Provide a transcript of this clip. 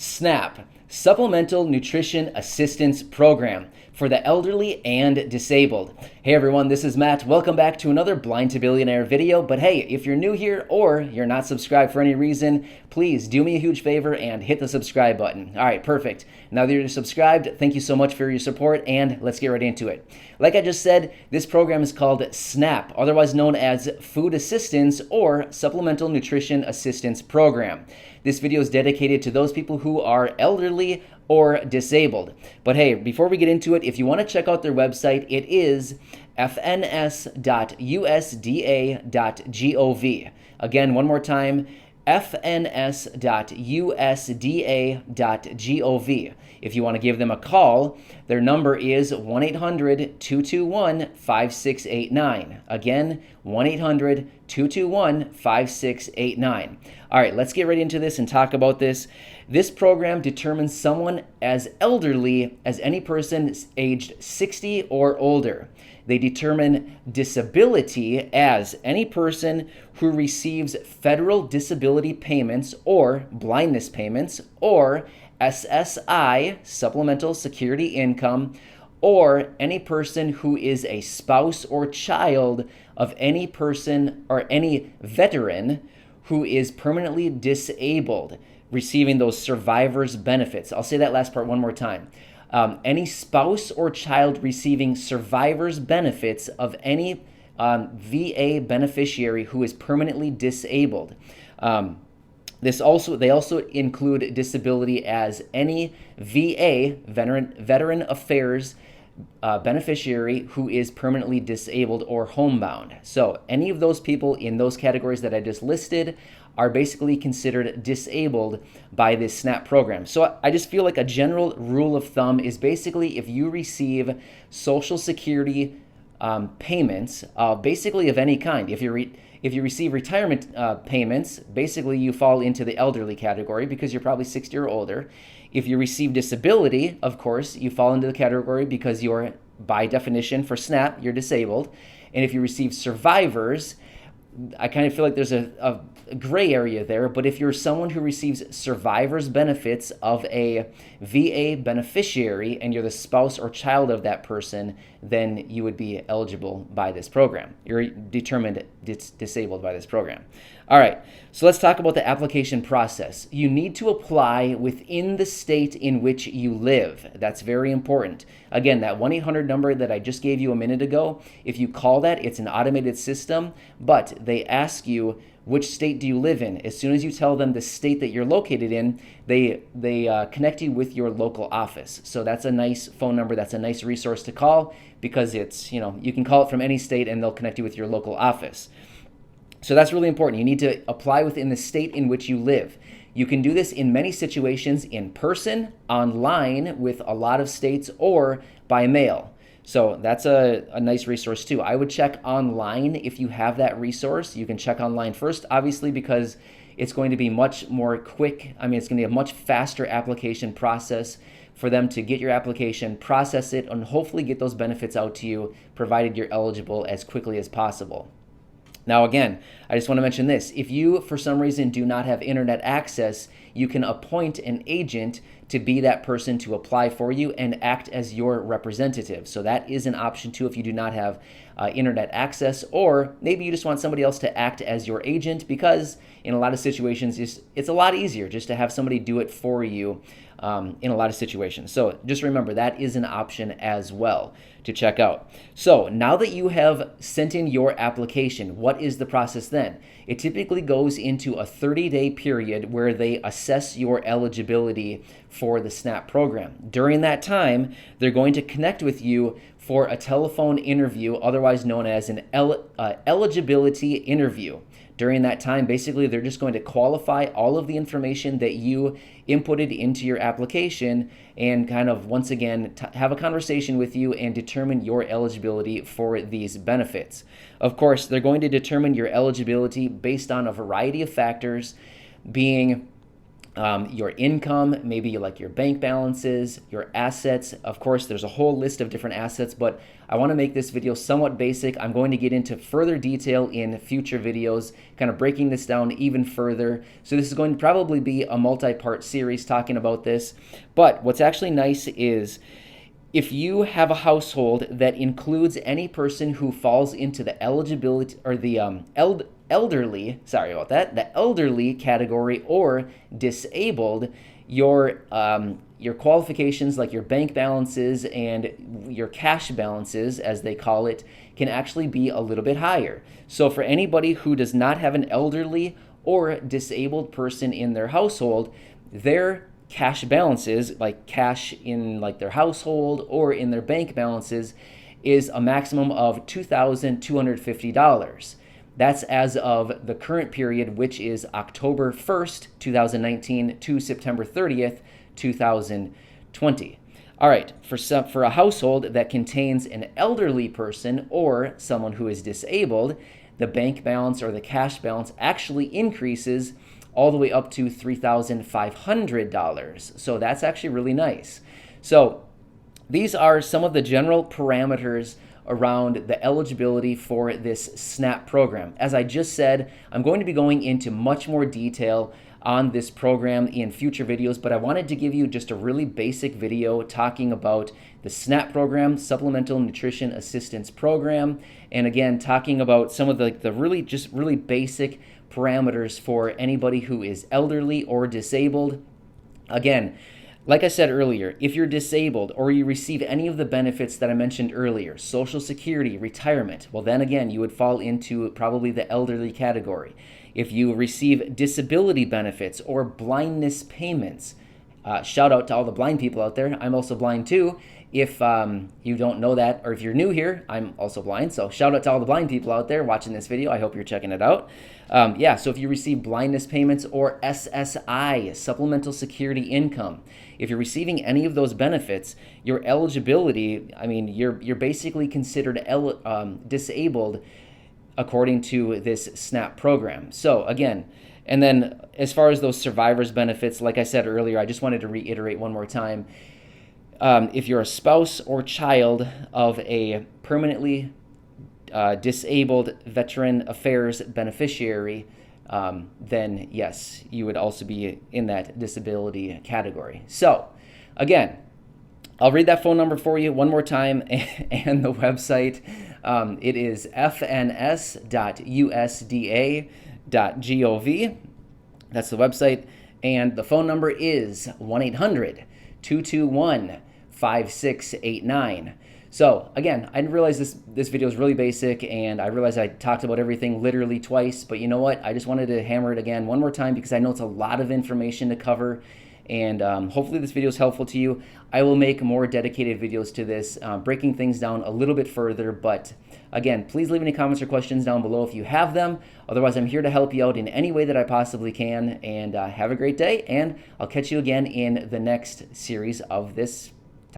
SNAP, Supplemental Nutrition Assistance Program for the elderly and disabled. Hey everyone, this is Matt. Welcome back to another Blind to Billionaire video. But hey, if you're new here or you're not subscribed for any reason, please do me a huge favor and hit the subscribe button. All right, perfect. Now that you're subscribed, thank you so much for your support, and let's get right into it. Like I just said, this program is called SNAP, otherwise known as Food Assistance or Supplemental Nutrition Assistance Program. This video is dedicated to those people who are elderly or disabled. But hey, before we get into it, if you want to check out their website, it is fns.usda.gov. Again, one more time, fns.usda.gov. If you want to give them a call, their number is 1-800-221-5689. Again, 1-800-221-5689. All right, let's get right into this and talk about this. This program determines someone as elderly as any person aged 60 or older. They determine disability as any person who receives federal disability payments or blindness payments or SSI, Supplemental Security Income, or any person who is a spouse or child of any person or any veteran who is permanently disabled, receiving those survivor's benefits. I'll say that last part one more time. Any spouse or child receiving survivor's benefits of any VA beneficiary who is permanently disabled. They also include disability as any VA, Veteran Affairs beneficiary who is permanently disabled or homebound. So any of those people in those categories that I just listed are basically considered disabled by this SNAP program. So I just feel like a general rule of thumb is basically if you receive Social Security payments, basically of any kind, if you receive retirement payments, basically you fall into the elderly category because you're probably 60 or older. If you receive disability, of course, you fall into the category because you're, by definition for SNAP, you're disabled. And if you receive survivors, I kind of feel like there's a gray area there, but if you're someone who receives survivor's benefits of a VA beneficiary and you're the spouse or child of that person, then you would be eligible by this program. You're determined disabled by this program. All right, so let's talk about the application process. You need to apply within the state in which you live. That's very important. Again, that 1-800 number that I just gave you a minute ago, if you call that, it's an automated system, but they ask you, which state do you live in? As soon as you tell them the state that you're located in, they connect you with your local office. So that's a nice phone number. That's a nice resource to call because it's, you can call it from any state and they'll connect you with your local office. So that's really important. You need to apply within the state in which you live. You can do this in many situations in person, online with a lot of states, or by mail. So that's a nice resource too. I would check online if you have that resource. You can check online first, obviously, because it's going to be much more quick. It's going to be a much faster application process for them to get your application, process it, and hopefully get those benefits out to you, provided you're eligible as quickly as possible. Now again, I just want to mention this. If you, for some reason, do not have internet access, you can appoint an agent to be that person to apply for you and act as your representative. So that is an option too if you do not have internet access, or maybe you just want somebody else to act as your agent because in a lot of situations, it's a lot easier just to have somebody do it for you in a lot of situations. So just remember that is an option as well to check out. So now that you have sent in your application, what is the process then? It typically goes into a 30-day period where they assess your eligibility for the SNAP program. During that time, they're going to connect with you for a telephone interview, otherwise known as an eligibility interview. During that time, basically, they're just going to qualify all of the information that you inputted into your application and kind of, once again, have a conversation with you and determine your eligibility for these benefits. Of course, they're going to determine your eligibility based on a variety of factors, being your income, maybe like your bank balances, your assets. Of course, there's a whole list of different assets, but I want to make this video somewhat basic. I'm going to get into further detail in future videos, kind of breaking this down even further. So this is going to probably be a multi-part series talking about this. But what's actually nice is if you have a household that includes any person who falls into the eligibility or the elderly, sorry about that, the elderly category or disabled, your qualifications like your bank balances and your cash balances, as they call it, can actually be a little bit higher. So for anybody who does not have an elderly or disabled person in their household, their cash balances, like cash in like their household or in their bank balances, is a maximum of $2,250. That's as of the current period, which is October 1st, 2019 to September 30th, 2020. All right, for a household that contains an elderly person or someone who is disabled, the bank balance or the cash balance actually increases all the way up to $3,500. So that's actually really nice. So these are some of the general parameters around the eligibility for this SNAP program. As I just said, I'm going to be going into much more detail on this program in future videos, but I wanted to give you just a really basic video talking about the SNAP program, Supplemental Nutrition Assistance Program, and again, talking about some of the really basic parameters for anybody who is elderly or disabled. Again, like I said earlier, if you're disabled or you receive any of the benefits that I mentioned earlier, Social Security, retirement, well then again, you would fall into probably the elderly category. If you receive disability benefits or blindness payments, shout out to all the blind people out there. I'm also blind too. If you don't know that, or if you're new here, I'm also blind. So shout out to all the blind people out there watching this video. I hope you're checking it out. So if you receive blindness payments or SSI, Supplemental Security Income, if you're receiving any of those benefits, your eligibility, you're basically considered disabled according to this SNAP program. So again, and then as far as those survivors benefits, like I said earlier, I just wanted to reiterate one more time. If you're a spouse or child of a permanently disabled Veteran Affairs beneficiary, then yes, you would also be in that disability category. So again, I'll read that phone number for you one more time and the website. It is fns.usda.gov. That's the website. And the phone number is 1-800-221-5689. So again, I didn't realize this video is really basic, and I realized I talked about everything literally twice, but you know what? I just wanted to hammer it again one more time because I know it's a lot of information to cover, and hopefully this video is helpful to you. I will make more dedicated videos to this, breaking things down a little bit further, but again, please leave any comments or questions down below if you have them. Otherwise, I'm here to help you out in any way that I possibly can, and have a great day, and I'll catch you again in the next series of this